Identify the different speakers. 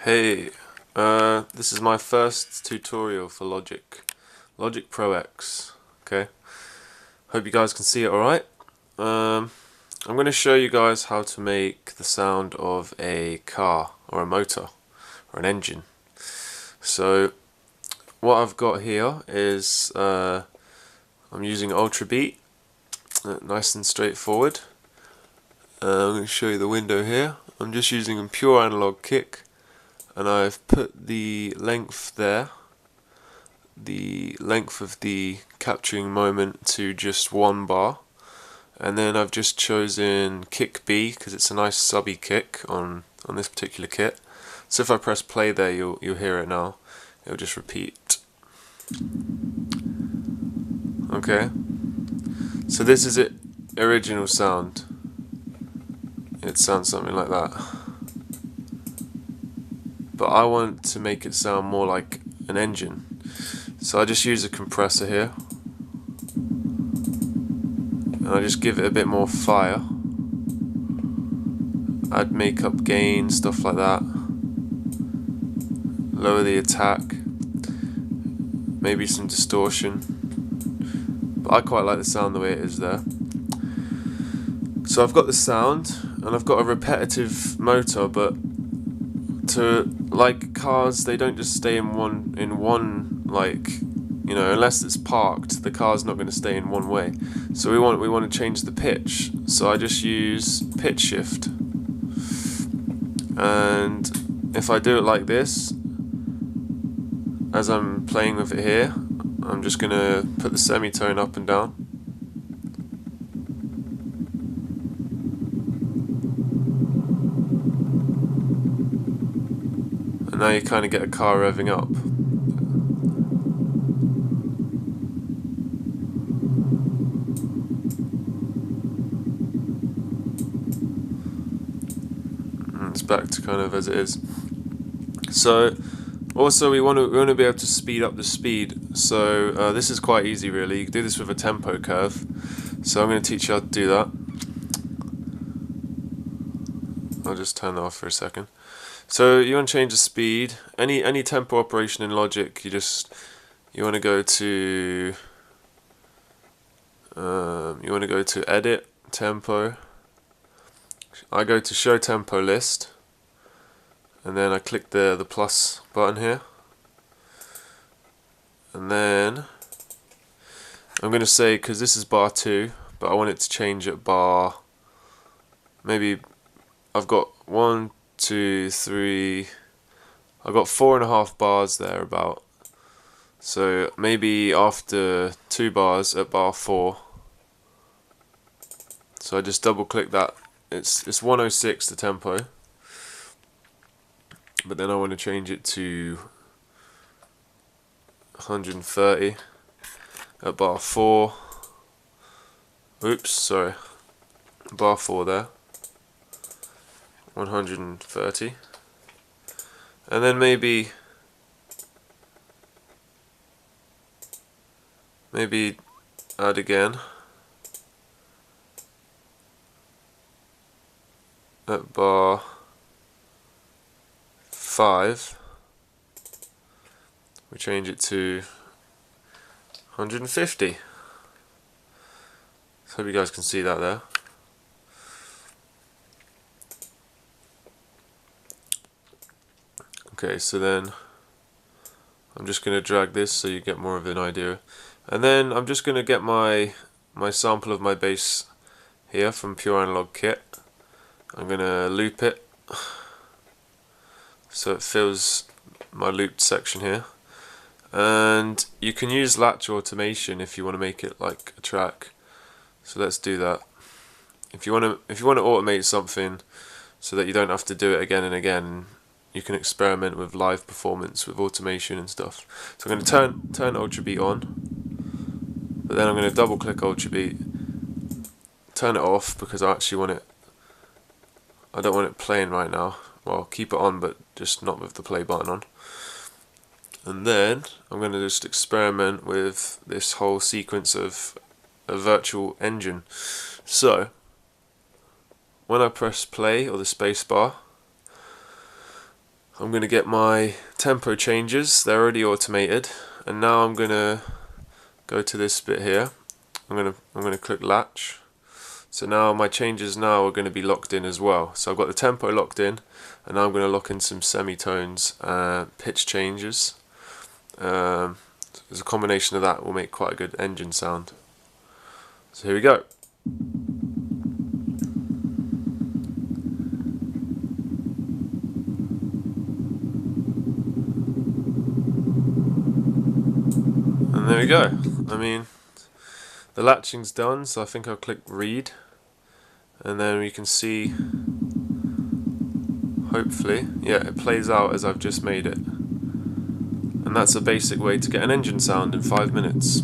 Speaker 1: Hey, this is my first tutorial for Logic Pro X. Okay, hope you guys can see it alright. I'm going to show you guys how to make the sound of a car or a motor or an engine. So what I've got here is I'm using Ultrabeat, nice and straightforward. I'm going to show you the window here. I'm just using a pure analog kick. And I've put the length there, the length of the capturing moment to just 1 bar, and then I've just chosen kick B because it's a nice subby kick on this particular kit. So if I press play there, you'll hear it now. It'll just repeat. Okay. So this is it, original sound. It sounds something like that. But I want to make it sound more like an engine. So I just use a compressor here. And I just give it a bit more fire. I'd make up gain, stuff like that. Lower the attack. Maybe some distortion. But I quite like the sound the way it is there. So I've got the sound, and I've got a repetitive motor, but like cars, they don't just stay in one like, you know, unless it's parked, the car's not going to stay in one way. So we want to change the pitch. So I just use pShift, and if I do it like this, as I'm playing with it here, I'm just going to put the semitone up and down. And now you kind of get a car revving up. And it's back to kind of as it is. So also we want to be able to speed up the speed. So this is quite easy really. You can do this with a tempo curve. So I'm going to teach you how to do that. I'll just turn that off for a second. So you want to change the speed. Any tempo operation in Logic, you want to go to Edit Tempo. I go to Show Tempo List, and then I click the plus button here, and then I'm going to say, because this is bar 2, but I want it to change at bar. Maybe I've got 1, 2, 3. I've got 4.5 bars there about. So maybe after 2 bars at bar 4. So I just double click that. It's 106 the tempo. But then I want to change it to 130 at bar 4. Oops, sorry. Bar 4 there. 130. And then maybe add again at bar 5. We change it to 150. So hope you guys can see that there. Okay, so then I'm just going to drag this so you get more of an idea. And then I'm just going to get my sample of my bass here from Pure Analog Kit. I'm going to loop it so it fills my looped section here. And you can use latch automation if you want to make it like a track. So let's do that. If you want to automate something so that you don't have to do it again and again, you can experiment with live performance with automation and stuff. So I'm going to turn Ultrabeat on, but then I'm going to double click Ultrabeat, turn it off because I don't want it playing right now. Well, keep it on, but just not with the play button on. And then I'm going to just experiment with this whole sequence of a virtual engine. So when I press play or the space bar, I'm going to get my tempo changes. They're already automated, and now I'm going to go to this bit here. I'm going to click latch. So now my changes now are going to be locked in as well. So I've got the tempo locked in, and now I'm going to lock in some semitones, pitch changes. There's a combination of that will make quite a good engine sound. So here we go. And there we go. I mean, the latching's done, so I think I'll click read, and then we can see, hopefully, yeah, it plays out as I've just made it. And that's a basic way to get an engine sound in 5 minutes.